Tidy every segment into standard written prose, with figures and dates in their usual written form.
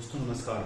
दोस्तों नमस्कार।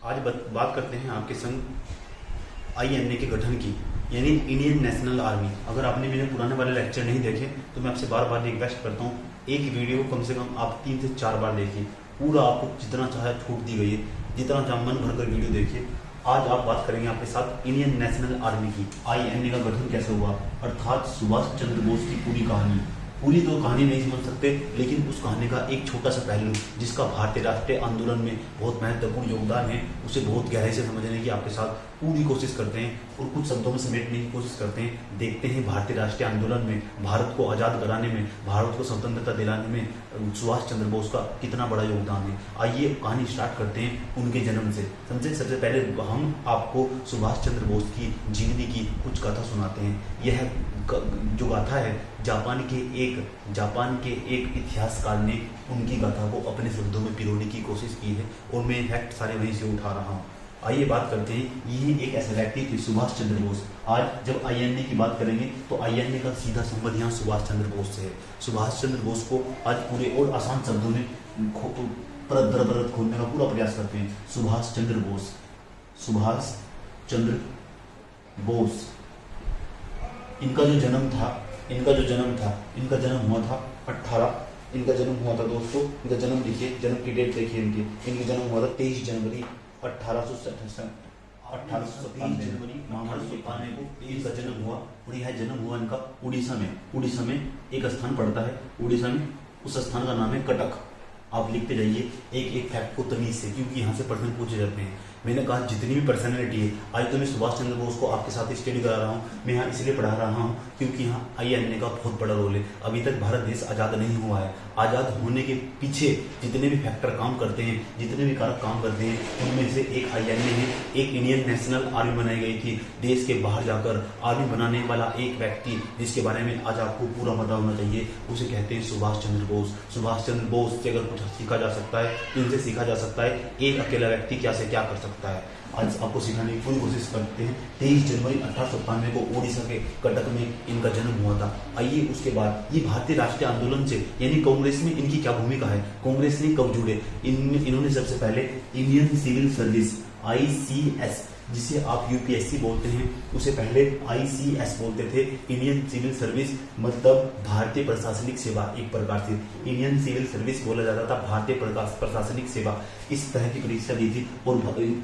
आज बात करते हैं आपके संग आईएनए के गठन की, यानी इंडियन नेशनल आर्मी। अगर आपने मेरे पुराने वाले लेक्चर नहीं देखे तो मैं आपसे बार बार रिक्वेस्ट करता हूँ, एक वीडियो कम से कम आप 3 से 4 बार देखिए। पूरा आपको जितना चाहे छूट दी गई है, जितना चाहे मन भर कर वीडियो देखिए। आज आप बात करेंगे आपके साथ इंडियन नेशनल आर्मी की, आईएनए का गठन कैसे हुआ, अर्थात सुभाष चंद्र बोस की पूरी कहानी। पूरी तो कहानी नहीं समझ सकते, लेकिन उस कहानी का एक छोटा सा पहलू जिसका भारतीय राष्ट्रीय आंदोलन में बहुत महत्वपूर्ण योगदान है, उसे बहुत गहराई से समझने की आपके साथ पूरी कोशिश करते हैं और कुछ शब्दों में समेटने की कोशिश करते हैं। देखते हैं भारतीय राष्ट्रीय आंदोलन में, भारत को आज़ाद कराने में, भारत को स्वतंत्रता दिलाने में सुभाष चंद्र बोस का कितना बड़ा योगदान है। आइए कहानी स्टार्ट करते हैं उनके जन्म से। समझे, सबसे पहले हम आपको सुभाष चंद्र बोस की जीवनी की कुछ गाथा सुनाते हैं। यह जो गाथा है जापान के एक इतिहासकार ने उनकी गाथा को अपने शब्दों में पिरोने की कोशिश की है और मैं फैक्ट सारे वहीं से उठा रहा हूँ। आइए बात करते हैं, ये एक ऐसे व्यक्ति थे सुभाष चंद्र बोस। आज जब आईएनए की बात करेंगे तो आईएनए का सीधा संबंध यहाँ सुभाष चंद्र बोस से है। सुभाष चंद्र बोस को आज पूरे और आसान शब्दों में परत खोलने का पूरा प्रयास करते हैं। सुभाष चंद्र बोस, सुभाष चंद्र बोस, इनका जो जन्म था, इनका जन्म हुआ था दोस्तों। इनका जन्म लिखिए, जन्म की डेट देखिए इनकी जन्म हुआ था 23 जनवरी 1897 को इनका जन्म हुआ। और यह जन्म हुआ इनका उड़ीसा में एक स्थान पड़ता है, उड़ीसा में, उस स्थान का नाम है कटक। आप लिखते जाइए एक एक फैक्ट को तमीज से, क्योंकि यहाँ से प्रश्न पूछे जाते हैं। मैंने कहा जितनी भी पर्सनैलिटी है, आज तो मैं सुभाष चंद्र बोस को आपके साथ स्टडी करा रहा हूँ। मैं यहाँ इसलिए पढ़ा रहा हूँ क्योंकि यहाँ आईएनए का बहुत बड़ा रोल है। अभी तक भारत देश आज़ाद नहीं हुआ है। आज़ाद होने के पीछे जितने भी फैक्टर काम करते हैं, जितने भी कारक काम करते हैं, उनमें से एक आईएनए है। एक इंडियन नेशनल आर्मी बनाई गई थी। देश के बाहर जाकर आर्मी बनाने वाला एक व्यक्ति जिसके बारे में आज आपको पूरा पता होना चाहिए, उसे कहते हैं सुभाष चंद्र बोस। सुभाष चंद्र बोस से अगर कुछ सीखा जा सकता है तो इनसे सीखा जा सकता है एक अकेला व्यक्ति क्या से क्या कर सकता है। आज आपको सिखाने की पूरी कोशिश करते हैं। 23 जनवरी 1897 को ओडिशा के कटक में इनका जन्म हुआ था। आइए उसके बाद ये भारतीय राष्ट्रीय आंदोलन से, यानी कांग्रेस में इनकी क्या भूमिका है, कांग्रेस ने कब जुड़े। इन्होंने सबसे पहले इंडियन सिविल सर्विस ICS, जिसे आप यूपीएससी बोलते हैं, उसे पहले ICS बोलते थे। इंडियन सिविल सर्विस मतलब भारतीय प्रशासनिक सेवा, एक प्रकार से इंडियन सिविल सर्विस बोला जाता था, भारतीय प्रशासनिक सेवा। इस तरह की परीक्षा दी थी और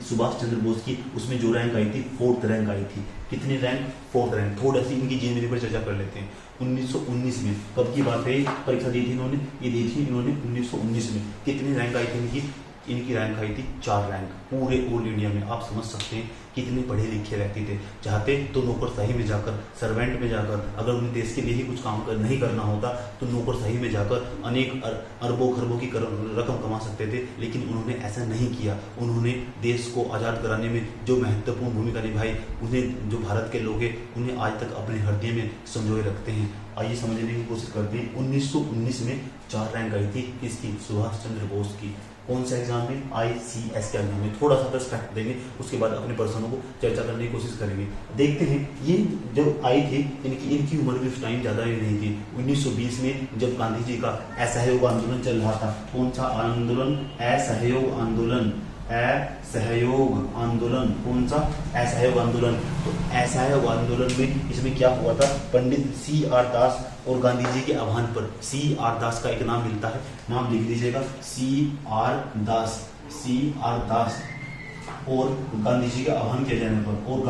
सुभाष चंद्र बोस की उसमें जो रैंक आई थी, 4th रैंक आई थी। कितनी रैंक? 4th rank. थोड़ा सी इनकी जीवनी पर चर्चा कर लेते हैं। 1919 में, कब की बात है, परीक्षा दी थी इन्होंने, ये दी थी इन्होंने 1919 में। कितनी रैंक आई थी इनकी रैंक आई थी 4 रैंक पूरे ऑल इंडिया में। आप समझ सकते हैं कितने पढ़े लिखे व्यक्ति थे। चाहते तो नौकरशाही में जाकर, सर्वेंट में जाकर, अगर उन्हें देश के लिए ही कुछ काम नहीं करना होता तो नौकरशाही में जाकर अनेक अरबों खरबों की रकम कमा सकते थे, लेकिन उन्होंने ऐसा नहीं किया। उन्होंने देश को आज़ाद कराने में जो महत्वपूर्ण भूमिका निभाई, उन्हें जो भारत के लोग हैं उन्हें आज तक अपने हृदय में संजोए रखते हैं। आइए समझने की कोशिश करते हैं। 1919 में 4 रैंक आई थी किसकी? सुभाष चंद्र बोस की। कौन सा एग्जाम में? ICS के एग्जाम में। थोड़ा सा बस फैक्ट देंगे, उसके बाद अपने पर्सनों को चर्चा करने की कोशिश करेंगे। देखते हैं ये जब आई थी, इनकी उम्र भी उस टाइम ज़्यादा ही नहीं थी। 1920 में जब गांधी जी का असहयोग आंदोलन चल रहा था। कौन सा आंदोलन? असहयोग आंदोलन। असहयोग आंदोलन। कौन सा? असहयोग आंदोलन। तो असहयोग आंदोलन में इसमें क्या हुआ था? पंडित CR दास और गांधी जी के आह्वान पर, CR दास का एक नाम मिलता है, नाम लिख लीजिएगा, CR दास और गांधी जी के आह्वान किए जाने पर, और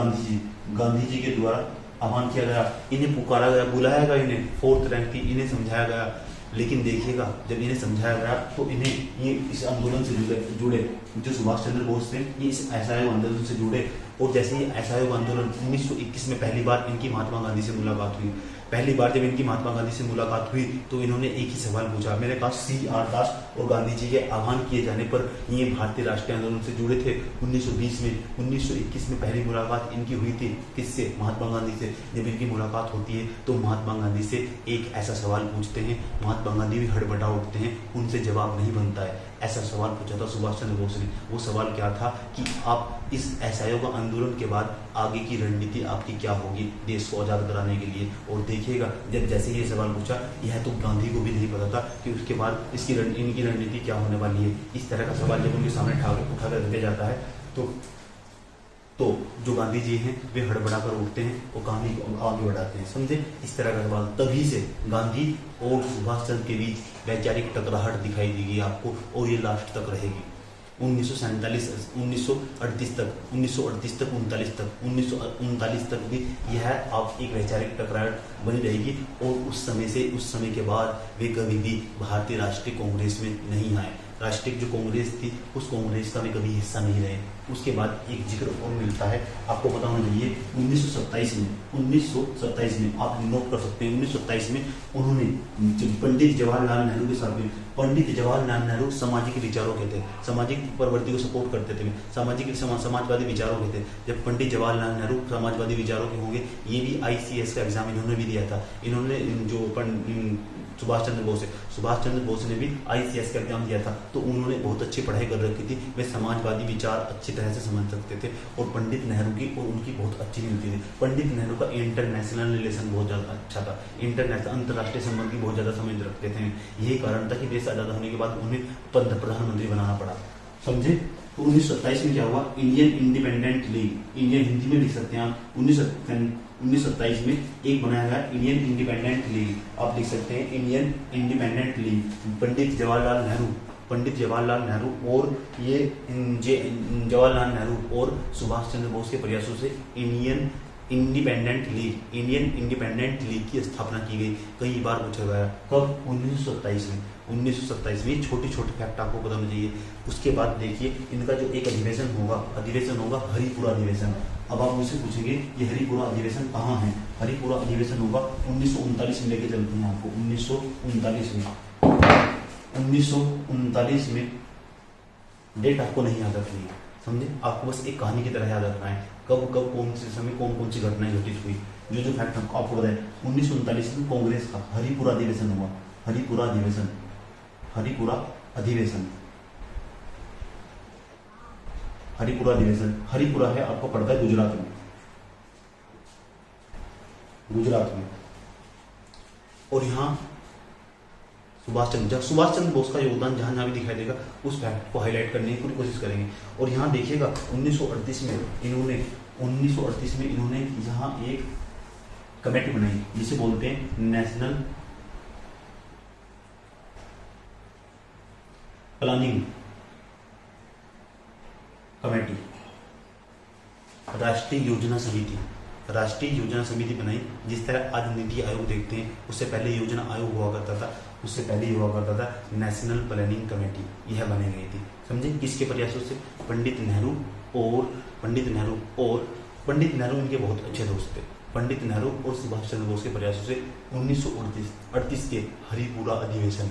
गांधी जी के द्वारा आह्वान किया गया, इन्हें पुकारा गया, बुलाया गया, इन्हें 4th रैंक थी, इन्हें समझाया गया। लेकिन देखिएगा जब इन्हें समझाया गया तो इन्हें ये इस आंदोलन से जुड़े जो सुभाष चंद्र बोस थे, ये इस असहयोग आंदोलन से जुड़े। और जैसे ही असहयोग आंदोलन 1921 में पहली बार इनकी महात्मा गांधी से मुलाकात हुई। पहली बार जब इनकी महात्मा गांधी से मुलाकात हुई तो इन्होंने एक ही सवाल पूछा। मैंने कहा CR दास और गांधी जी के आह्वान किए जाने पर ये भारतीय राष्ट्रीय आंदोलन से जुड़े थे 1920 में। 1921 में पहली मुलाकात इनकी हुई थी किससे? महात्मा गांधी से। जब इनकी मुलाकात होती है तो महात्मा गांधी से एक ऐसा सवाल पूछते हैं, महात्मा गांधी भी हड़बड़ा उठते हैं, उनसे जवाब नहीं बनता है। ऐसा सवाल पूछा था सुभाष चंद्र बोस ने। वो सवाल क्या था कि आप इस असहयोग आंदोलन के बाद आगे की रणनीति आपकी क्या होगी देश को आज़ाद कराने के लिए। और देखिएगा जब जैसे ही ये सवाल पूछा, यह तो गांधी को भी नहीं पता था कि उसके बाद इनकी रणनीति क्या होने वाली है। इस तरह का सवाल जब उनके सामने उठा कर दिया जाता है तो जो गांधी जी हैं वे हड़बड़ा कर उठते हैं और कहानी को आगे बढ़ाते हैं, समझे। इस तरह का सवाल, तभी से गांधी और सुभाष चंद्र के बीच वैचारिक टकराहट दिखाई देगी आपको, और ये लास्ट तक रहेगी 1938 तक 1939 तक भी यह आप एक वैचारिक टकराहट बनी रहेगी। और उस समय के बाद वे कभी भी भारतीय राष्ट्रीय कांग्रेस में नहीं आए। राष्ट्रीय जो कांग्रेस थी उस कांग्रेस का भी कभी हिस्सा नहीं रहे। उसके बाद एक जिक्र और मिलता है, आपको पता होना चाहिए 1927 में आप नोट कर सकते हैं। 1927 में उन्होंने पंडित जवाहरलाल नेहरू के साथ में, पंडित जवाहरलाल नेहरू सामाजिक विचारों के थे, सामाजिक प्रवृत्ति को सपोर्ट करते थे, समाजवादी विचारों के थे। जब पंडित जवाहरलाल नेहरू समाजवादी विचारों के होंगे, ये भी ICS का एग्जाम इन्होंने भी दिया था। इन्होंने जो सुभाष चंद्र बोस ने भी ICS का एग्जाम दिया था, तो उन्होंने बहुत अच्छी पढ़ाई कर रखी थी। वे समाजवादी विचार अच्छी तरह से समझ सकते थे और पंडित नेहरू की और उनकी बहुत अच्छी मिलती थी। पंडित नेहरू का इंटरनेशनल रिलेशन बहुत ज़्यादा अच्छा था, अंतर्राष्ट्रीय संबंध की बहुत ज़्यादा समझ रखते थे। यही कारण था कि देश आज़ाद होने के बाद उन्हें प्रधानमंत्री बनाना पड़ा, समझे। तो 1927 में क्या हुआ, Indian independent league, Indian Hindi में लिख सकते हैं आप, 1927 में एक बनाया गया इंडियन इंडिपेंडेंट लीग, आप लिख सकते हैं Indian independent league. Pandit Jawaharlal Nehru और ये जवाहरलाल नेहरू और सुभाष चंद्र बोस के प्रयासों से इंडियन इंडिपेंडेंट लीग की स्थापना की गई। कई बार पूछा गया, कब, 1927 में। छोटी फैक्ट आपको पता होना चाहिए। उसके बाद देखिए इनका जो एक अधिवेशन होगा हरिपुरा अधिवेशन। अब आप मुझसे पूछेंगे ये हरिपुरा अधिवेशन कहाँ है। हरिपुरा अधिवेशन होगा 1939 में, लेके चलते हैं आपको 1939 में। डेट आपको नहीं याद रखनी है, समझे। आपको बस एक कहानी की तरह याद रखना है, कब कौन से समय कौन सी घटनाएं घटित हुई। जो फैक्ट आपको बताए, 1939 में कांग्रेस का हरिपुरा अधिवेशन हुआ। हरिपुरा अधिवेशन हरिपुरा है, आपको पड़ता है गुजरात में। और यहाँ सुभाष चंद्र बोस का योगदान जहां भी दिखाई देगा उस फैक्ट को हाईलाइट करने की पूरी कोशिश करेंगे। और यहाँ देखिएगा 1938 में इन्होंने यहाँ एक कमेटी बनाई जिसे बोलते हैं नेशनल प्लानिंग कमेटी, राष्ट्रीय योजना समिति बनाई। जिस तरह आज नीति आयोग देखते हैं, उससे पहले योजना आयोग हुआ करता था, नेशनल प्लानिंग कमेटी, यह बनाई गई थी, समझे। किसके प्रयासों से, पंडित नेहरू इनके बहुत अच्छे दोस्त थे। पंडित नेहरू और सुभाष चंद्र बोस के प्रयासों से 1938 के हरिपुरा अधिवेशन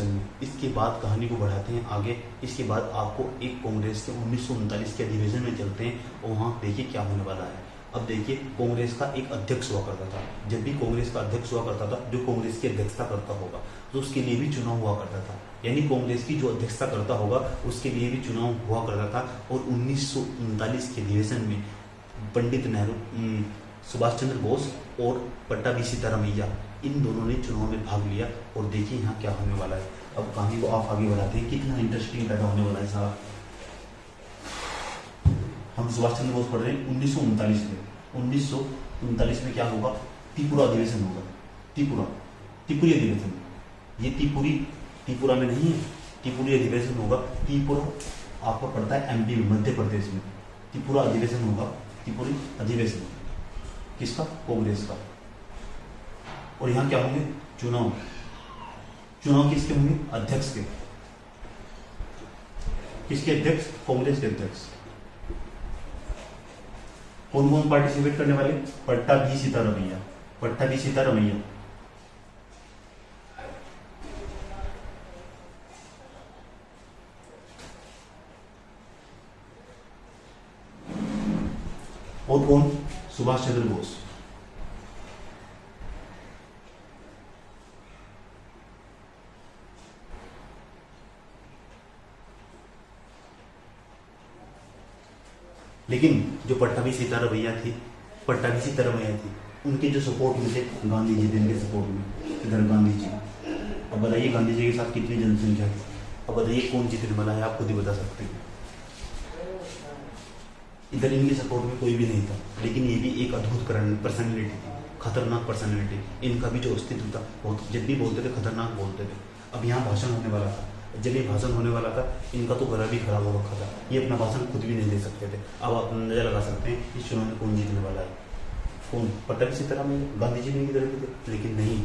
में। इसके बाद कहानी को बढ़ाते हैं आगे। इसके बाद आपको एक कांग्रेस के 1939 के अधिवेशन में चलते हैं और वहाँ देखिए क्या होने वाला है। अब देखिए कांग्रेस का एक अध्यक्ष हुआ करता था। जब भी कांग्रेस का अध्यक्ष हुआ करता था, जो कांग्रेस की अध्यक्षता करता होगा, तो उसके लिए भी चुनाव हुआ करता था। यानी कांग्रेस की जो अध्यक्षता करता होगा उसके लिए भी चुनाव हुआ करता था। और 1939 के अधिवेशन में पंडित नेहरू, सुभाष चंद्र बोस और पट्टाभी सीतारामैया, इन दोनों ने चुनाव में भाग लिया। और देखिए यहाँ क्या होने वाला है। अब कहानी को आप आगे बढ़ाते हैं, कितना इंटरेस्टिंग पैदा होने वाला है साहब। हम सुभाष चंद्र बोस पढ़ रहे हैं 1939 में। 1939 में क्या होगा, त्रिपुरा अधिवेशन होगा। त्रिपुरी अधिवेशन, ये त्रिपुरा में नहीं है, त्रिपुरी अधिवेशन होगा। त्रिपुरा आपको पड़ता है MP में, मध्य प्रदेश में। त्रिपुरा अधिवेशन होगा, त्रिपुरी अधिवेशन किसका, कांग्रेस का। और यहाँ क्या होंगे, चुनाव किसके होंगे, अध्यक्ष के। किसके अध्यक्ष, कांग्रेस के अध्यक्ष। कौन कौन पार्टिसिपेट करने वाले, पट्टाभी सीतारामैया। और कौन, सुभाष चंद्र बोस। लेकिन जो पट्टाभी सीताराम भैया थी, पट्टाभी सीताराम भैया थी, उनके जो सपोर्ट में थे गांधी जी थे, इनके सपोर्ट में इधर गांधी जी। अब बताइए गांधी जी के साथ कितनी जनसंख्या थी, अब बताइए कौन जीतने वाला है, आप खुद ही बता सकते हैं। इधर इनके सपोर्ट में कोई भी नहीं था, लेकिन ये भी एक अद्भुत पर्सनैलिटी थी, खतरनाक पर्सनैलिटी। इनका भी जो अस्तित्व था, बहुत जब भी बोलते थे खतरनाक बोलते थे। अब यहाँ भाषण होने वाला था, जब ये भाषण होने वाला था इनका तो गला भी खराब हो रखा था, ये अपना भाषण खुद भी नहीं दे सकते थे। अब आप अंदाजा लगा सकते हैं इस चुनाव में कौन जीतने वाला है, कौन। पट्टाभी सीताराम गांधी जी ने की तरह थे, लेकिन नहीं,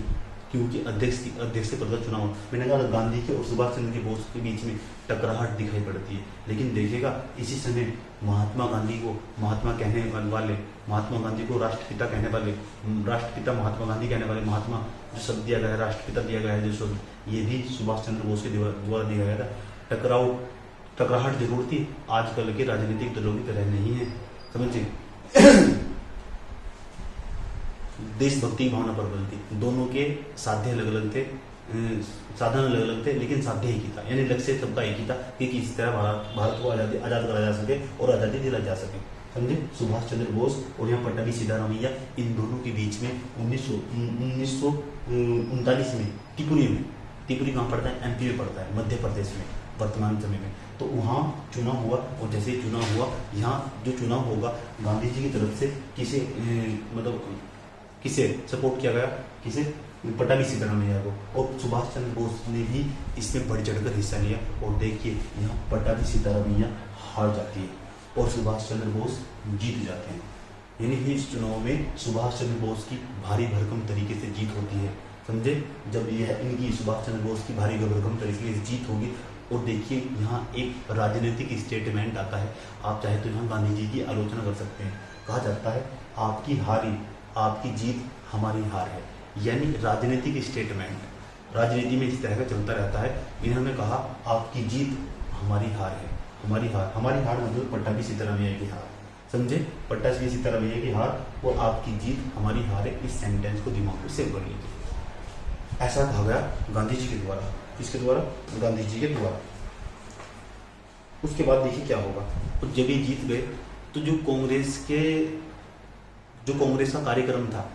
क्योंकि अध्यक्ष के पद का चुनाव, मैंने कहा गांधी के और सुभाष चंद्र बोस के बीच में टकराहट दिखाई पड़ती है। लेकिन देखिएगा इसी समय महात्मा गांधी को महात्मा कहने वाले, महात्मा गांधी को राष्ट्रपिता कहने वाले, राष्ट्रपिता महात्मा गांधी कहने वाले, महात्मा जो शब्द दिया गया है, राष्ट्रपिता दिया गया है जो शब्द, ये भी सुभाष चंद्र बोस के द्वारा दिया गया था। टकराहट जरूर थी, आजकल के राजनीतिक दलों की तरह नहीं है, समझिए। देशभक्ति की भावना प्रबल थी, दोनों के साध्य अलग अलग थे, साधन अलग अलग थे, लेकिन साध्य एक ही था, यानी लक्ष्य सबका एक ही था कि किसी तरह भारत को आजाद करा जा सके और आज़ादी दिलाई जा सके, समझे। सुभाष चंद्र बोस और यहाँ पट्टाभी सीताराम भैया, इन दोनों के बीच में 1939 में त्रिपुरी कहाँ पड़ता है, एमपी में पड़ता है, मध्य प्रदेश में वर्तमान समय में। तो वहाँ चुनाव हुआ, और जैसे ही चुनाव हुआ, यहाँ जो चुनाव होगा गांधी जी की तरफ से किसे सपोर्ट किया गया, किसे, पट्टाभी सीताराम भैया को, और सुभाष चंद्र बोस ने भी इसमें बढ़ चढ़कर हिस्सा लिया। और देखिए यहाँ पट्टाभी सीताराम भैया हार जाती है और सुभाष चंद्र बोस जीत जाते हैं, यानी इस चुनाव में सुभाष चंद्र बोस की भारी भरकम तरीके से जीत होती है, समझे। जब यह इनकी सुभाष चंद्र बोस की भारी भरकम तरीके से जीत होगी, और देखिए यहाँ एक राजनीतिक स्टेटमेंट आता है, आप चाहे तो यहाँ गांधी जी की आलोचना कर सकते हैं। कहा जाता है आपकी हारी आपकी जीत हमारी हार है, यानी राजनीतिक स्टेटमेंट राजनीति में इस तरह का चलता रहता है। इन्होंने कहा आपकी जीत हमारी हार है, हमारी हार मतलब पट्टाभी सीताराम भैया की हार, समझे। पट्टाभी सीताराम भैया की हार और आपकी जीत हमारी हार है, इस सेंटेंस को दिमाग में सेव कर लीजिए। ऐसा कहा गया गांधी जी के द्वारा, किसके द्वारा, गांधी जी के द्वारा। उसके बाद देखिए क्या होगा, तो जब ये जीत गए तो जो कांग्रेस का कार्यक्रम था,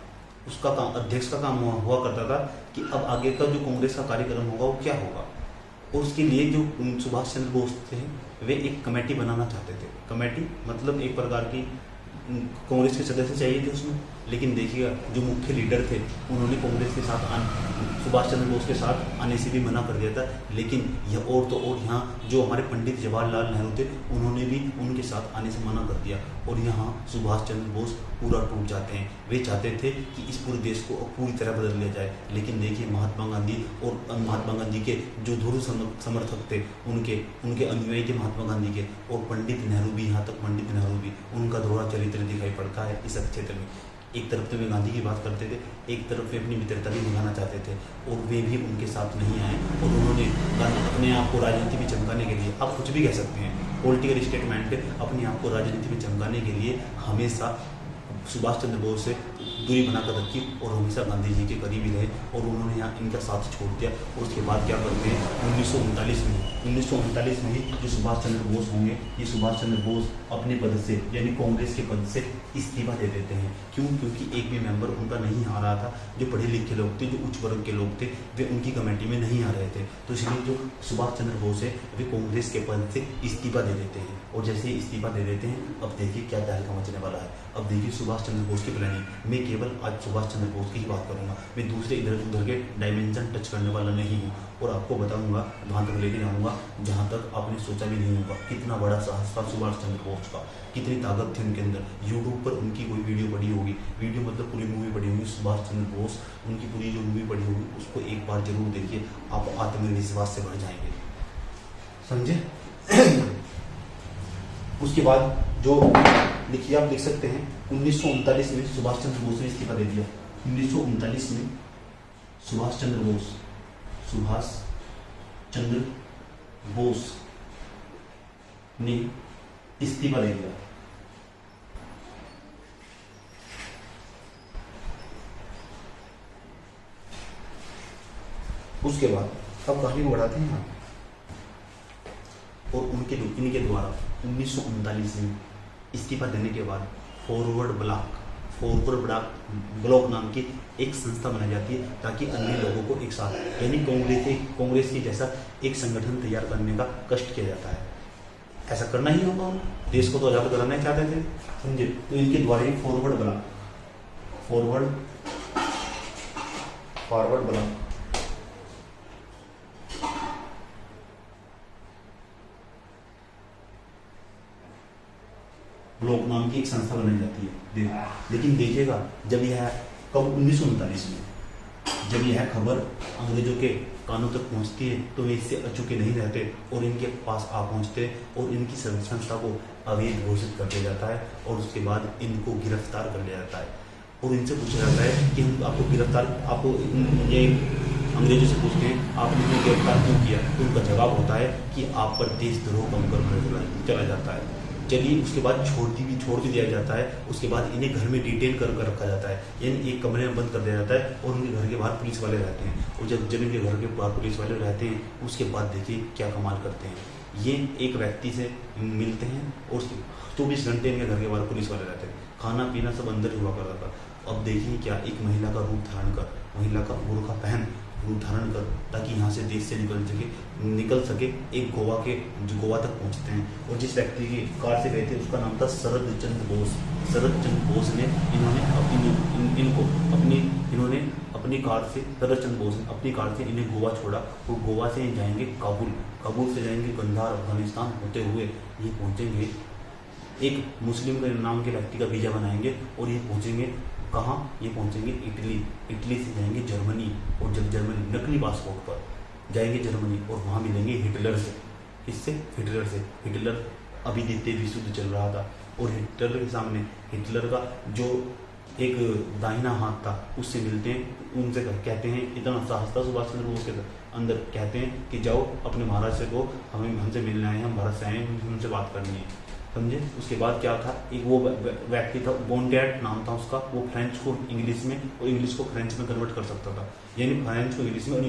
उसका काम, अध्यक्ष का काम हुआ करता था कि अब आगे का जो कांग्रेस का कार्यक्रम होगा वो क्या होगा। और उसके लिए जो सुभाष चंद्र बोस थे वे एक कमेटी बनाना चाहते थे। कमेटी मतलब एक प्रकार की कांग्रेस के सदस्य चाहिए थे उसमें, लेकिन देखिएगा जो मुख्य लीडर थे उन्होंने कांग्रेस के साथ सुभाष चंद्र बोस के साथ आने से भी मना कर दिया था। लेकिन यह और यहाँ जो हमारे पंडित जवाहरलाल नेहरू थे उन्होंने भी उनके साथ आने से मना कर दिया, और यहाँ सुभाष चंद्र बोस पूरा टूट जाते हैं। वे चाहते थे कि इस पूरे देश को पूरी तरह बदल लिया जाए, लेकिन देखिए महात्मा गांधी और महात्मा गांधी के जो ध्रुव समर्थक थे, उनके अनुयायी थे महात्मा गांधी के, और पंडित नेहरू भी, यहाँ तक पंडित नेहरू भी, उनका दोहरा चरित्र दिखाई पड़ता है इस क्षेत्र में। एक तरफ तो वे गांधी की बात करते थे, एक तरफ वे अपनी मित्रता भी निभाना चाहते थे, और वे भी उनके साथ नहीं आए, और उन्होंने अपने आप को राजनीति में चमकाने के लिए, आप कुछ भी कह सकते हैं, पॉलिटिकल स्टेटमेंट, अपने आप को राजनीति में चमकाने के लिए हमेशा सुभाष चंद्र बोस से दूरी बनाकर रखी और हमेशा गांधी जी के करीब ही रहे, और उन्होंने यहाँ इनका साथ छोड़ दिया। और उसके बाद क्या करते हैं 1939 में ही जो सुभाष चंद्र बोस होंगे, ये सुभाष चंद्र बोस अपने पद से यानी कांग्रेस के पद से इस्तीफा दे देते हैं। क्यों? क्योंकि एक भी मेंबर उनका नहीं आ रहा था। जो पढ़े लिखे लोग थे, जो उच्च वर्ग के लोग थे, वे उनकी कमेटी में नहीं आ रहे थे। तो इसलिए जो सुभाष चंद्र बोस है वे कांग्रेस के पद से इस्तीफा दे देते हैं, और जैसे ही इस्तीफा दे देते हैं, अब देखिए क्या तहलका मचने वाला है। अब देखिए सुभाष चंद्र बोस की प्लानिंग, मैं केवल आज सुभाष चंद्र बोस की ही बात करूंगा, मैं दूसरे इधर उधर के डायमेंशन टच करने वाला नहीं हूँ, और आपको बताऊंगा, वहाँ तक लेके जाऊंगा जहाँ तक आपने सोचा भी नहीं होगा। कितना बड़ा साहस था सुभाष चंद्र बोस का, कितनी ताकत थी उनके अंदर। यूट्यूब पर उनकी कोई वीडियो पड़ी होगी, वीडियो मतलब पूरी मूवी पड़ी होगी, सुभाष चंद्र बोस उनकी पूरी जो मूवी पड़ी होगी उसको एक बार जरूर देखिए, आप आत्मविश्वास से भर जाएंगे, समझे। उसके बाद जो लिखिए, आप लिख सकते हैं 1939 में सुभाष चंद्र बोस ने इस्तीफा दे दिया। 1939 में सुभाष चंद्र बोस ने इस्तीफा दे दिया। उसके बाद अब कहानी को बढ़ाते हैं और इनके द्वारा 1939 में इस्तीफा देने के बाद फॉरवर्ड ब्लॉक नाम की एक संस्था बनाई जाती है ताकि अन्य लोगों को एक साथ यानी कांग्रेस की जैसा एक संगठन तैयार करने का कष्ट किया जाता है। ऐसा करना ही होगा, उन्हें देश को तो आजाद कराना चाहते थे, समझे। तो इनके द्वारा ही फॉरवर्ड ब्लॉक नाम की एक संस्था बनाई जाती है। लेकिन देखिएगा जब यह कब 1939 में जब यह खबर अंग्रेजों के कानों तक पहुंचती है तो वे इससे अचूके नहीं रहते और इनके पास आ पहुंचते और इनकी संस्था को अवैध घोषित कर दिया जाता है और उसके बाद इनको गिरफ्तार कर लिया जाता है और इनसे पूछा जाता है कि हम आपको ये अंग्रेजों से पूछते हैं आपने इन्हें गिरफ्तार क्यों किया, तो उनका जवाब होता है कि आप पर देशद्रोह का मुकदमा चला जाता है। चलिए उसके बाद छोड़ भी दिया जाता है। उसके बाद इन्हें घर में डिटेन कर रखा जाता है, यानी एक कमरे में बंद कर दिया जाता है और उनके घर के बाहर पुलिस वाले रहते हैं। और जब इनके घर के बाहर पुलिस वाले रहते हैं उसके बाद देखिए क्या कमाल करते हैं। ये एक व्यक्ति से मिलते हैं और 24 घंटे इनके घर के बाहर पुलिस वाले रहते हैं, खाना पीना सब अंदर हुआ करता था। अब देखिए क्या एक महिला का रूप धारण कर, महिला का बुर्का पहन रूप धारण कर ताकि यहाँ से देश से निकल सके एक गोवा तक पहुँचते हैं। और जिस व्यक्ति की कार से गए थे उसका नाम था शरद चंद्र बोस ने अपनी कार से अपनी कार से इन्हें गोवा छोड़ा और गोवा से जाएंगे काबुल से जाएंगे गंधार अफगानिस्तान होते हुए ये पहुँचेंगे एक मुस्लिम के नाम के व्यक्ति का वीजा बनाएंगे और ये पहुँचेंगे कहाँ, ये पहुँचेंगे इटली से जाएंगे जर्मनी और जब जर्मनी नकली पासपोर्ट पर जाएंगे जर्मनी और वहाँ मिलेंगे हिटलर से। हिटलर अभी द्वितीय विश्व युद्ध चल रहा था और हिटलर के सामने हिटलर का जो एक दाहिना हाथ था उससे मिलते हैं, उनसे कहते हैं इतना साहस था सुभाष चंद्र बोस के अंदर, कहते हैं कि जाओ अपने महाराज से को हमसे मिलने आए हैं, हम भारत से आए हैं, हमसे बात करनी है, समझे। उसके बाद क्या था, एक वो व्यक्ति था बोनटैट नाम था उसका, वो फ्रेंच को इंग्लिश में और इंग्लिश को फ्रेंच में कन्वर्ट कर सकता था, यानी फ्रेंच को इंग्लिश में और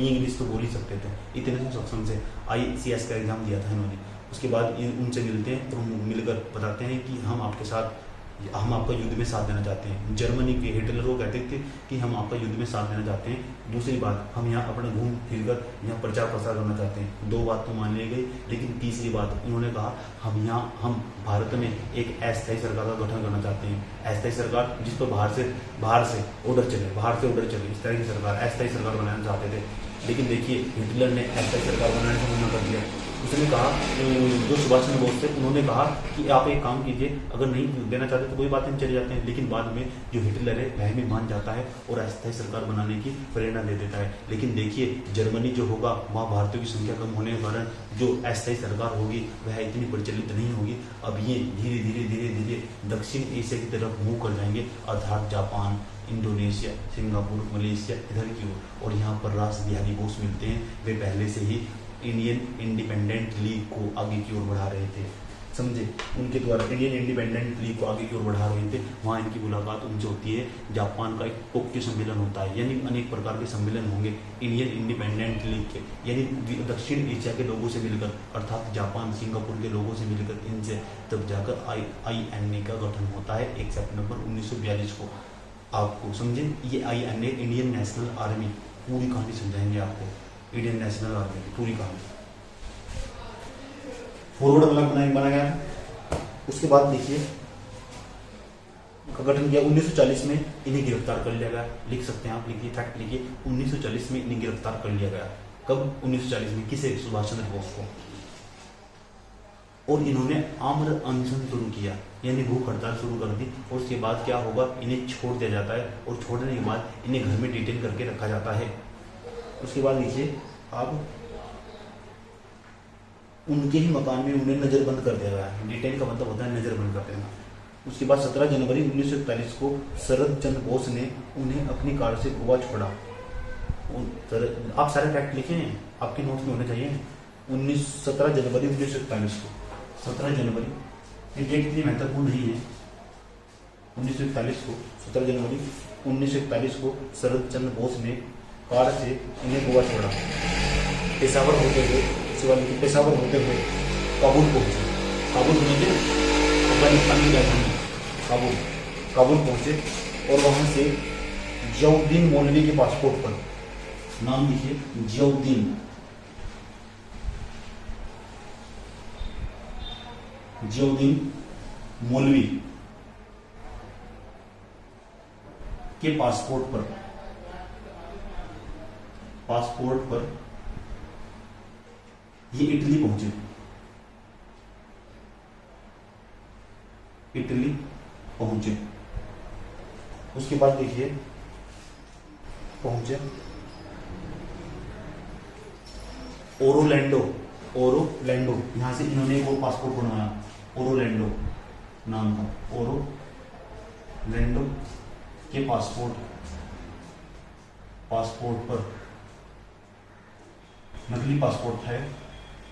इंग्लिश तो बोल ही सकते थे, इतने से सक्षम से ICS का एग्जाम दिया था इन्होंने। उसके बाद उनसे मिलते हैं और मिलकर बताते हैं कि हम आपका युद्ध में साथ देना चाहते हैं। जर्मनी के हिटलर को कहते थे कि हम आपका युद्ध में साथ देना चाहते हैं। दूसरी बात, हम यहाँ अपने घूम फिर कर यहाँ प्रचार प्रसार करना चाहते हैं। 2 बात तो मान ली गई, लेकिन तीसरी बात उन्होंने कहा हम भारत में एक अस्थायी सरकार का गठन करना चाहते हैं। अस्थायी सरकार जिस पर बाहर से ऑर्डर चले इस तरह की सरकार, अस्थायी सरकार बनाना चाहते थे। लेकिन देखिए हिटलर ने अस्थायी सरकार बनाने से मना कर दिया। उसने कहा, जो सुभाष चंद्र बोस थे उन्होंने कहा कि आप एक काम कीजिए, अगर नहीं देना चाहते तो कोई बात नहीं, चले जाते हैं। लेकिन बाद में जो हिटलर है वह भी मान जाता है और अस्थायी सरकार बनाने की प्रेरणा दे देता है। लेकिन देखिए जर्मनी जो होगा वहाँ भारतीयों की संख्या कम होने के कारण जो अस्थायी सरकार होगी वह इतनी प्रचलित नहीं होगी। अब ये धीरे धीरे दक्षिण एशिया की तरफ मूव कर जाएंगे, अर्थात जापान, इंडोनेशिया, सिंगापुर, मलेशिया इधर की ओर। और यहाँ पर रास बिहारी बोस मिलते हैं, वे पहले से ही इंडियन इंडिपेंडेंट लीग को आगे की ओर बढ़ा रहे थे, समझे। उनके द्वारा इंडियन इंडिपेंडेंट लीग को आगे की ओर बढ़ा रहे थे। वहाँ इनकी मुलाकात उनसे होती है। जापान का एक टोक्यो सम्मेलन होता है, यानी अनेक प्रकार के सम्मेलन होंगे इंडियन इंडिपेंडेंट लीग के, यानी दक्षिण एशिया के लोगों से मिलकर, अर्थात जापान, सिंगापुर के लोगों से मिलकर, इनसे तब जाकर INA का गठन होता है 1 सितंबर 1942 को। आपको समझे, ये INA इंडियन नेशनल आर्मी, पूरी कहानी समझाएंगे आपको, इंडियन नेशनल आर्मी की पूरी कहानी। फॉरवर्ड बना गया। उसके बाद देखिए का गठन किया 1940 में, इन्हें गिरफ्तार कर लिया गया। लिख सकते हैं आप, लिखिए, फैक्ट लिखिए, 1940 में इन्हें गिरफ्तार कर लिया गया। कब? 1940 में। किसे? सुभाष चंद्र बोस को। और इन्होंने आमरण अनशन शुरू किया, यानी भूख हड़ताल शुरू कर दी। और उसके बाद क्या होगा, इन्हें छोड़ दिया जाता है और छोड़ने के बाद इन्हें घर में डिटेन करके रखा जाता है। उसके बाद देखिए अब उनके ही मकान में उन्हें नज़रबंद कर दिया गया है। डिटेन का मतलब होता है नज़रबंद कर देना। उसके बाद 17 जनवरी 1941 को शरद चंद्र बोस ने उन्हें अपनी कार से गोवा छोड़ा। आप सारे फैक्ट लिखे हैं, आपके नोट्स में होने चाहिए। 17 जनवरी 1941 को, 17 जनवरी, ये डेट इतनी महत्वपूर्ण नहीं है। 1941 को, 17 जनवरी 1941 को शरद चंद्र बोस ने कार से इन्हें गोवा छोड़ा। पेशावर होते हुए काबुल पहुंचे। काबुल होने के अफगानिस्तान की राजधानी काबुल, काबुल पहुंचे और वहां से जियाउद्दीन मौलवी के पासपोर्ट पर, नाम लिखिए जियाउद्दीन, जियाउद्दीन मौलवी के पासपोर्ट पर ये इटली पहुंचे, इटली पहुंचे। उसके बाद देखिए पहुंचे ओरोलैंडो, ओरोलैंडो, यहां से इन्होंने वो पासपोर्ट बनवाया, ओरोलैंडो नाम था, ओरोलैंडो के पासपोर्ट पर, नकली पासपोर्ट है,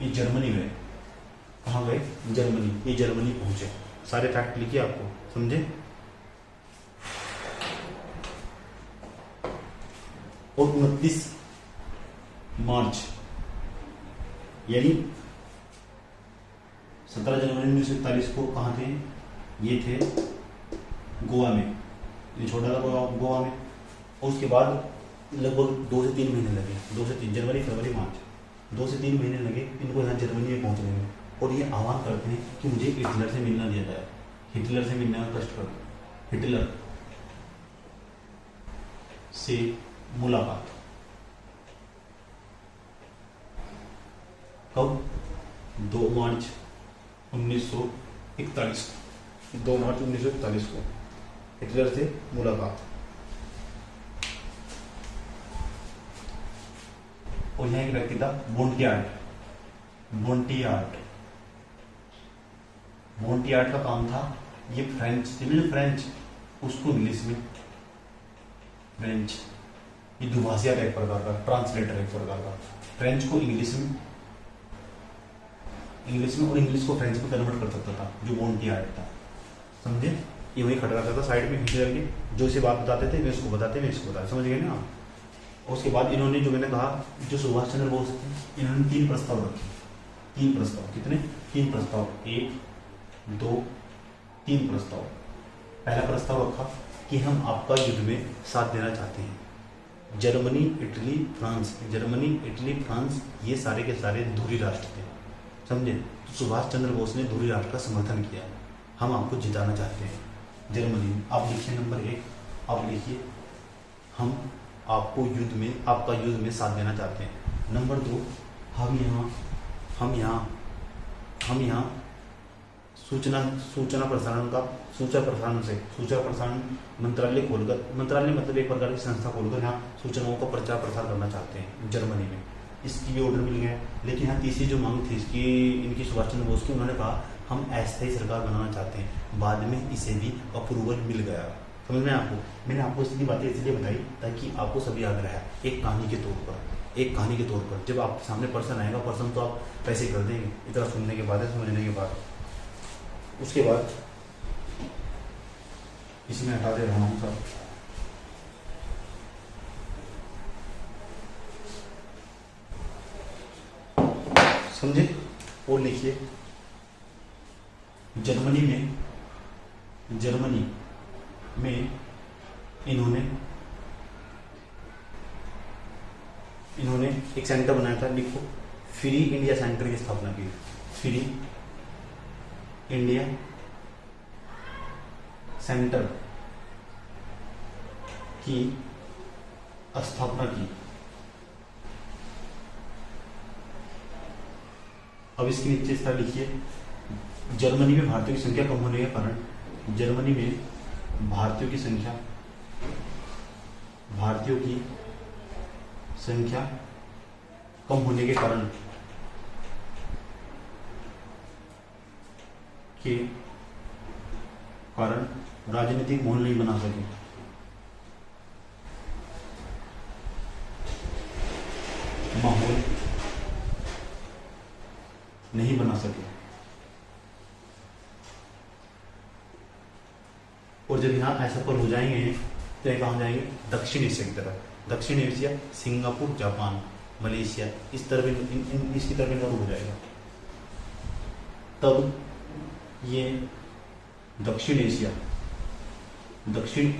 ये जर्मनी गए। कहाँ गए? जर्मनी, ये जर्मनी पहुंचे। सारे फैक्ट लिखिए आपको, समझे? और 29 मार्च यानी 17 जनवरी 1941 को कहाँ थे? ये थे गोवा में, ये छोटा था गोवा में। और उसके बाद लगभग 2 से 3 महीने लगे, 2 से 3 जनवरी फरवरी मार्च 2 से 3 महीने लगे इनको यहाँ जर्मनी में पहुँचने में। और ये आह्वान करते हैं कि मुझे हिटलर से मिलना दिया जाए, हिटलर से मिलने का कष्ट करो, हिटलर से मुलाकात। कब? 2 मार्च 1941, 2 मार्च 1941 को हिटलर से मुलाकात। और यहाँ एक व्यक्ति था बोंटियार्ड का काम था, ये फ्रेंच, फ्रेंच उसको इंग्लिश में फ्रेंच, ये दुभाषिया का एक प्रकार का, ट्रांसलेटर एक प्रकार का, फ्रेंच को इंग्लिश में और इंग्लिश को फ्रेंच में कन्वर्ट कर सकता था, जो बोंटियार्ड था, समझे? ये वही खड़ा रहता था साइड में हिटलर के, जो इसे बात बताते थे वे इसको बताते, समझ गए ना? उसके बाद इन्होंने, जो मैंने कहा, जो सुभाष चंद्र बोस थे, इन्होंने 3 प्रस्ताव रखे, 3 प्रस्ताव। कितने? 3 प्रस्ताव, 1, 2, 3 प्रस्ताव। पहला प्रस्ताव रखा कि हम आपका युद्ध में साथ देना चाहते हैं। जर्मनी, इटली, फ्रांस ये सारे के सारे धुरी राष्ट्र थे, समझे? तो सुभाष चंद्र बोस ने धुरी राष्ट्र का समर्थन किया, हम आपको जिताना चाहते हैं जर्मनी में। आप लिखिए नंबर 1, आप लिखिए हम आपको आपका युद्ध में साथ देना चाहते हैं। नंबर 2, हम यहाँ सूचना प्रसारण मंत्रालय खोलकर, मंत्रालय मतलब एक प्रकार की संस्था खोलकर यहाँ सूचनाओं का प्रचार प्रसार करना चाहते हैं जर्मनी में। इसकी भी ऑर्डर मिल गया। लेकिन यहाँ तीसरी जो मांग थी इसकी, इनकी सुभाष चंद्र बोस की, उन्होंने कहा हम अस्थायी सरकार बनाना चाहते हैं। बाद में इसे भी अप्रूवल मिल गया। समझ में आपको? मैंने आपको इसकी बातें इसलिए बताई ताकि आपको सभी याद रहे। एक कहानी के तौर पर जब आपके सामने पर्सन आएगा, पर्सन तो आप पैसे कर देंगे इतना सुनने के बाद, समझने के बाद। उसके बाद इसमें हटा दे रहा हूँ सब, समझे? और लिखिए जर्मनी में इन्होंने एक सेंटर बनाया था, लिखो, फ्री इंडिया सेंटर की स्थापना की। फ्री इंडिया सेंटर की स्थापना की। अब इसके नीचे इस तरह लिखिए, जर्मनी में भारतीयों की संख्या कम होने के कारण, जर्मनी में भारतीयों की संख्या कम होने के कारण राजनीतिक माहौल नहीं बना सके। और जब यहाँ ऐसा पर हो जाएंगे तो कहाँ जाएंगे? दक्षिण एशिया की तरफ। दक्षिण एशिया, सिंगापुर, जापान, मलेशिया, इस तरफ इसकी तरफ इनका हो जाएगा। तब ये दक्षिण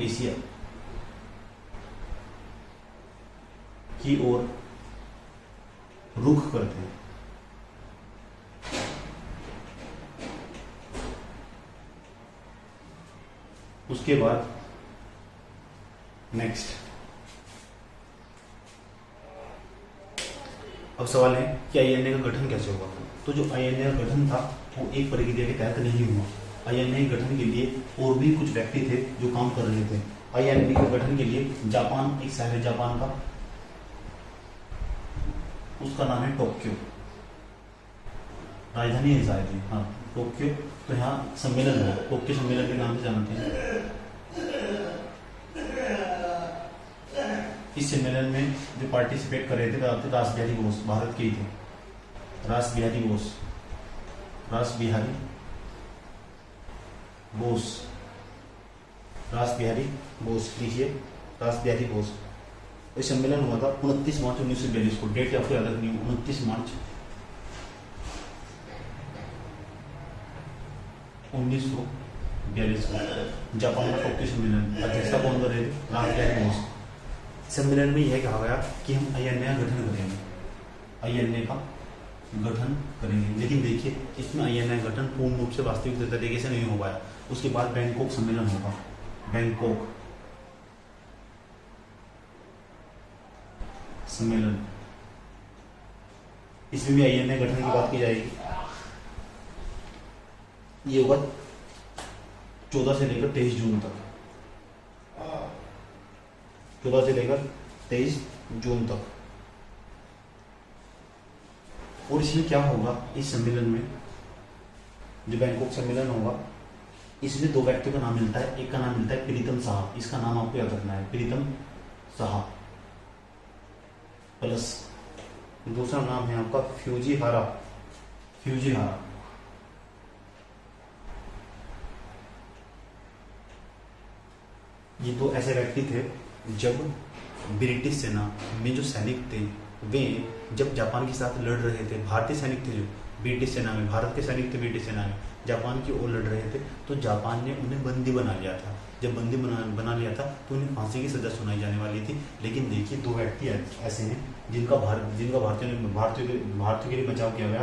एशिया की ओर रुख करते हैं। उसके बाद नेक्स्ट, अब सवाल है कि आईएनए का गठन कैसे हुआ। तो जो आईएनए का गठन था वो एक प्रक्रिया के तहत नहीं हुआ। आईएनए के गठन के लिए और भी कुछ व्यक्ति थे जो काम कर रहे थे। आईएनए के गठन के लिए जापान, एक शहर है जापान का, उसका नाम है टोक्यो, राजधानी है शायद, हाँ टोक्यो। तो यहाँ सम्मेलन हुआ, टोक्यो सम्मेलन के नाम से जानते हैं। इस सम्मेलन में जो पार्टिसिपेट कर रहे थे रास बिहारी बोस, भारत के ही थे। रास बिहारी बोस लीजिए, रास बिहारी बोस। इस सम्मेलन हुआ था 29 मार्च 1942 को। डेट आपको याद रखनी है, 29 मार्च 1942 को जापान का टोक्यो सम्मेलन। अध्यक्षता कौन कर रहे थे? रास बिहारी बोस। सम्मेलन में यह कहा गया कि हम आईएनए का गठन करेंगे, आईएनए का गठन करेंगे। लेकिन देखिए इसमें आईएनए गठन पूर्ण रूप से वास्तविक तरीके से नहीं हो पाया। उसके बाद बैंकॉक सम्मेलन होगा, बैंकॉक सम्मेलन, इसमें भी आईएनए गठन की बात की जाएगी। ये होगा 14 से लेकर 23 जून तक, 14 से लेकर 23 जून तक। और इसमें क्या होगा, इस सम्मेलन में जो बैंकॉक सम्मेलन होगा, इसमें दो व्यक्तियों का नाम मिलता है। एक का नाम मिलता है प्रीतम साहा, इसका नाम आपको याद रखना है, प्रीतम साहा, प्लस दूसरा नाम है आपका फ्यूजीहारा। ये दो ऐसे व्यक्ति थे जब ब्रिटिश सेना में जो सैनिक थे वे जब जापान के साथ लड़ रहे थे, भारतीय सैनिक थे जो ब्रिटिश सेना में, भारत के सैनिक थे ब्रिटिश सेना में, जापान की ओर लड़ रहे थे, तो जापान ने उन्हें बंदी बना लिया था। जब बंदी बना लिया था तो उन्हें फांसी की सजा सुनाई जाने वाली थी। लेकिन देखिए दो व्यक्ति ऐसे हैं जिनका भारतीयों के लिए बचाव किया गया।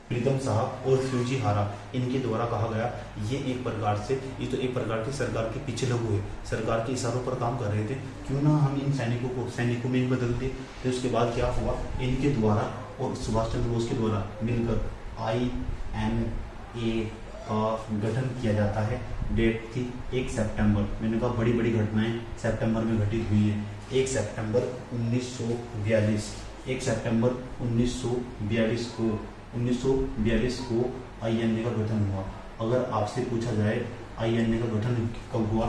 प्रीतम साहब और फ्यूजीहारा, इनके द्वारा कहा गया ये एक प्रकार की सरकार के पीछे लगे हुए, सरकार के इशारों पर काम कर रहे थे, क्यों ना हम इन सैनिकों में बदल दिए। तो उसके बाद क्या हुआ, इनके द्वारा और सुभाष चंद्र बोस के द्वारा मिलकर आईएनए का गठन किया जाता है। डेट थी 1 सितंबर, मैंने कहा बड़ी बड़ी घटनाएं सितंबर में घटित हुई है। 1 सितंबर 1942 को आईएनए का गठन हुआ। अगर आपसे पूछा जाए आईएनए का गठन कब हुआ,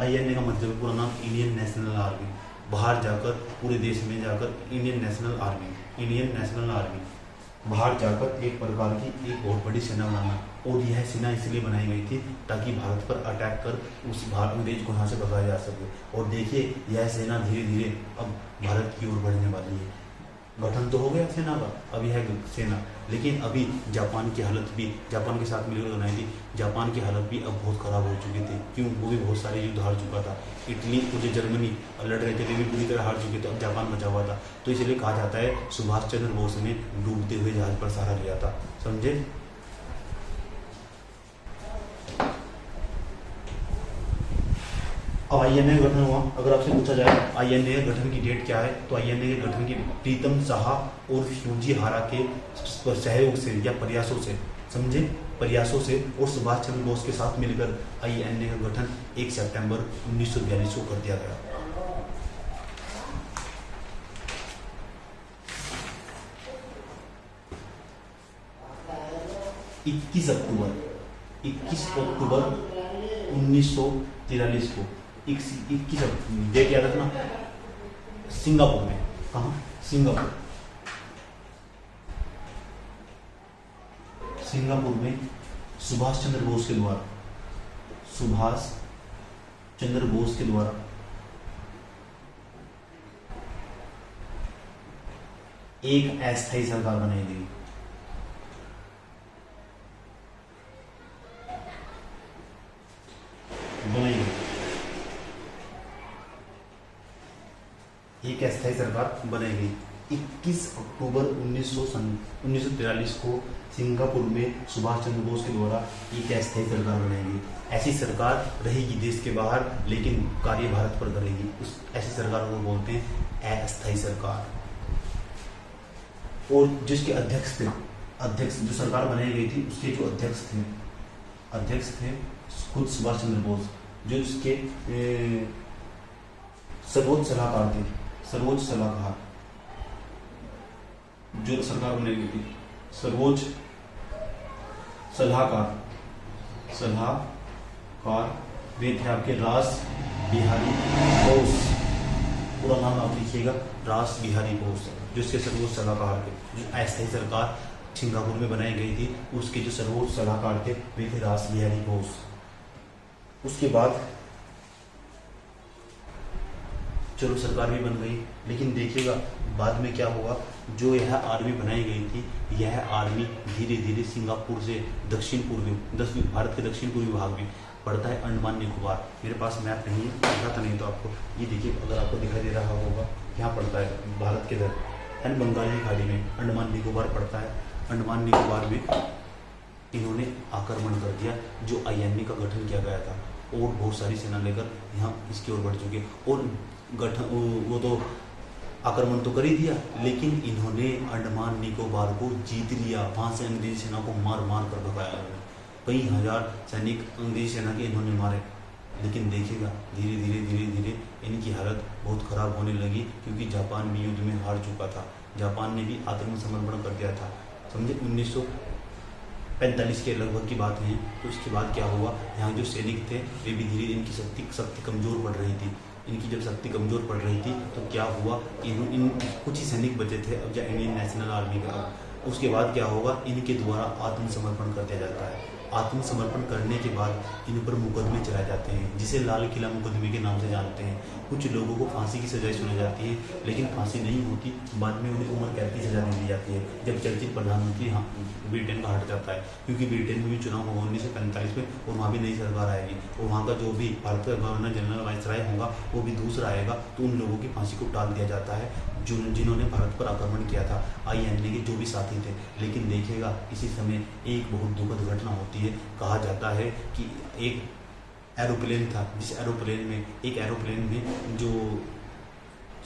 आईएनए का मतलब पूरा नाम इंडियन नेशनल आर्मी, बाहर जाकर पूरे देश में जाकर इंडियन नेशनल आर्मी बाहर जाकर एक प्रकार की एक बहुत बड़ी सेना बनाना। और यह सेना इसलिए बनाई गई थी ताकि भारत पर अटैक कर उस अंग्रेज को यहाँ से भगाया जा सके। और देखिए यह सेना धीरे धीरे अब भारत की ओर बढ़ने वाली है। गठन तो हो गया सेना का, अब यह सेना, लेकिन अभी जापान की हालत भी, जापान के साथ मिलकर बनाई थी, जापान की हालत भी अब बहुत खराब हो चुकी थी। क्यों, वो भी बहुत सारे युद्ध हार चुका था। इटली और जो जर्मनी लड़ रहे थे वे भी पूरी तरह हार चुके थे, अब जापान बचा हुआ था। तो इसलिए कहा जाता है सुभाष चंद्र बोस ने डूबते हुए जहाज पर सहारा लिया था। समझे? अब आईएनए का गठन हुआ। अगर आपसे पूछा जाए आईएनए के गठन की डेट क्या है, तो आईएनए के गठन की प्रीतम साहा और फ्यूजीहारा के सहयोग से या प्रयासों से, समझे, प्रयासों से और सुभाष चंद्र बोस के साथ मिलकर आईएनए का गठन 1 सितंबर 1942 को कर दिया गया। इक्कीस अक्टूबर 1943 को, 21 डेट याद रखना, सिंगापुर में, कहाँ, सिंगापुर में सुभाष चंद्र बोस के द्वारा एक अस्थायी सरकार बनाई गई। बनाई गई, एक अस्थायी सरकार बनाई गई। 21 अक्टूबर 1943 को सिंगापुर में सुभाष चंद्र बोस के द्वारा एक अस्थायी सरकार बनाई गई। ऐसी सरकार रहेगी देश के बाहर, लेकिन कार्य भारत पर करेगी। उस ऐसी सरकार को बोलते हैं अस्थायी सरकार। और जिसके अध्यक्ष थे, अध्यक्ष जो सरकार बनाई गई थी उसके जो अध्यक्ष थे खुद सुभाष चंद्र बोस, जो इसके सर्वोच्च सलाहकार थे, सर्वोच्च सलाहकार जो सरकार बनाई गई थी, सर्वोच्च सलाहकार वे थे आपके रास बिहारी बोस। पूरा नाम आप लिखिएगा, रास बिहारी बोस, जो इसके सर्वोच्च सलाहकार थे। जो अस्थायी सरकार सिंगापुर में बनाई गई थी उसके जो सर्वोच्च सलाहकार थे वे थे रास बिहारी बोस। उसके बाद चलो सरकार भी बन गई, लेकिन देखिएगा बाद में क्या हुआ। जो यह आर्मी बनाई गई थी, यह आर्मी धीरे धीरे सिंगापुर से दक्षिण पूर्वी भारत के दक्षिण पूर्वी भाग में पड़ता है अंडमान निकोबार। मेरे पास मैप नहीं है, दिखाता नहीं तो आपको ये देखिए, अगर आपको दिखाई दे रहा होगा, यहाँ पड़ता है भारत के इधर एंड बंगाल की खाड़ी में अंडमान निकोबार पड़ता है। अंडमान निकोबार में इन्होंने आक्रमण कर दिया, जो INA का गठन किया गया था, और बहुत सारी सेना लेकर यहाँ इसकी ओर बढ़ चुके। और वो तो आक्रमण तो कर ही दिया, लेकिन इन्होंने अंडमान निकोबार को जीत लिया। वहाँ से अंग्रेजी सेना को मार मार कर भगाया। कई हजार सैनिक अंग्रेजी सेना के इन्होंने मारे। लेकिन देखिएगा धीरे धीरे इनकी हालत बहुत खराब होने लगी, क्योंकि जापान भी युद्ध में हार चुका था। जापान ने भी आत्मसमर्पण कर दिया था, समझे। 1945 के लगभग की बात है। तो उसके बाद क्या हुआ, यहाँ जो सैनिक थे वे भी धीरे इनकी शक्ति कमजोर पड़ रही थी। इनकी जब शक्ति कमजोर पड़ रही थी तो क्या हुआ, इन कुछ ही सैनिक बचे थे अब जो इंडियन नेशनल आर्मी का। उसके बाद क्या होगा, इनके द्वारा आत्मसमर्पण कर दिया जाता है। आत्मसमर्पण करने के बाद इन पर मुकदमे चलाए जाते हैं, जिसे लाल किला मुकदमे के नाम से जानते हैं। कुछ लोगों को फांसी की सजाएं सुनाई जाती है, लेकिन फांसी नहीं होती, बाद में उन्हें उम्र कैद की सजा दे दी जाती है। जब चर्चित प्रधानमंत्री ब्रिटेन का हट जाता है, क्योंकि ब्रिटेन में भी चुनाव होगा 1945 में, और वहाँ भी नई सरकार आएगी, और वहाँ का जो भी भारत का गवर्नर जनरल वाइसराय होगा वो भी दूसरा आएगा। तो उन लोगों की फांसी को टाल दिया जाता है जिन्होंने भारत पर आक्रमण किया था, INA के जो भी साथी थे। लेकिन देखिएगा इसी समय एक बहुत दुखद घटना होती है। कहा जाता है कि एक एरोप्लेन था, जिस एरोप्लेन में जो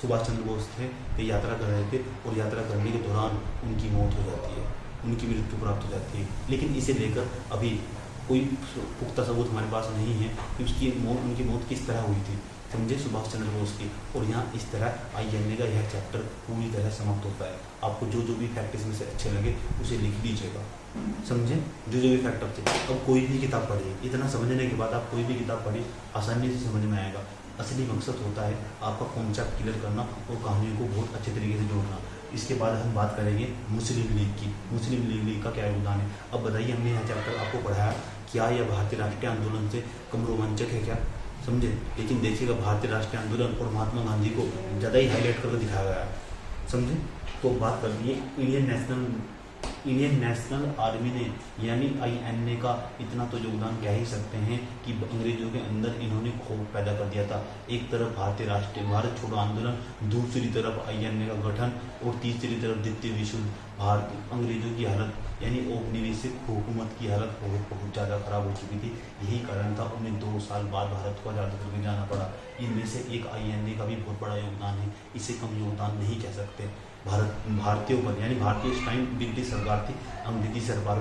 सुभाष चंद्र बोस थे वे यात्रा कर रहे थे, और यात्रा करने के दौरान उनकी मौत हो जाती है, उनकी मृत्यु प्राप्त हो जाती है। लेकिन इसे लेकर अभी कोई पुख्ता सबूत हमारे पास नहीं है कि उनकी मौत किस तरह हुई थी, समझे, सुभाष चंद्र बोस की। और यहाँ इस तरह INA का यह चैप्टर पूरी तरह समाप्त होता है। आपको जो जो भी फैक्ट इसमें से अच्छे लगे उसे लिख लीजिएगा, समझे, जो जो भी फैक्टर थे। अब कोई भी किताब पढ़िए, इतना समझने के बाद आप कोई भी किताब पढ़िए, आसानी से समझ में आएगा। असली मकसद होता है आपका कॉन्सेप्ट क्लियर करना और कहानियों को बहुत अच्छे तरीके से जोड़ना। इसके बाद हम बात करेंगे मुस्लिम लीग की। मुस्लिम लीग का क्या योगदान है। अब बताइए, हमने यह चैप्टर आपको पढ़ाया, क्या यह भारतीय राष्ट्रीय आंदोलन से कम रोमांचक है क्या, समझे। लेकिन देखिएगा भारतीय राष्ट्रीय आंदोलन और महात्मा गांधी को ज़्यादा ही हाईलाइट करके दिखाया गया है, समझे। तो बात कर ली इंडियन नेशनल आर्मी ने यानी INA का इतना तो योगदान कह ही सकते हैं कि अंग्रेजों के अंदर इन्होंने खौफ पैदा कर दिया था। एक तरफ भारत छोड़ो आंदोलन, दूसरी तरफ INA का गठन, और तीसरी तरफ द्वितीय विश्व युद्ध। अंग्रेजों की हालत यानी औपनिवेशिक हुकूमत की हालत बहुत ज़्यादा खराब हो चुकी थी। यही कारण था उन्हें 2 साल बाद भारत को आज़ाद करके जाना पड़ा। इनमें से एक INA का भी बहुत बड़ा योगदान है, इसे कम योगदान नहीं कह सकते। भारतीयों पर यानी भारतीय इस टाइम ब्रिटिश सरकार थी, अंग्रेजी सरकार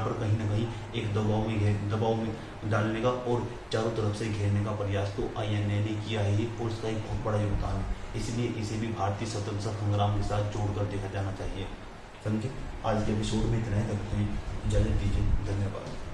पर कहीं ना कहीं एक दबाव में डालने का और चारों तरफ से घेरने का प्रयास तो INA ने किया है, और उसका एक बहुत बड़ा योगदान है। इसलिए इसे भी भारतीय स्वतंत्रता संग्राम के साथ जोड़कर देखा जाना चाहिए, समझे। आज के एपिसोड में इतना ही रखते हैं, इजाज़त दीजिए, धन्यवाद।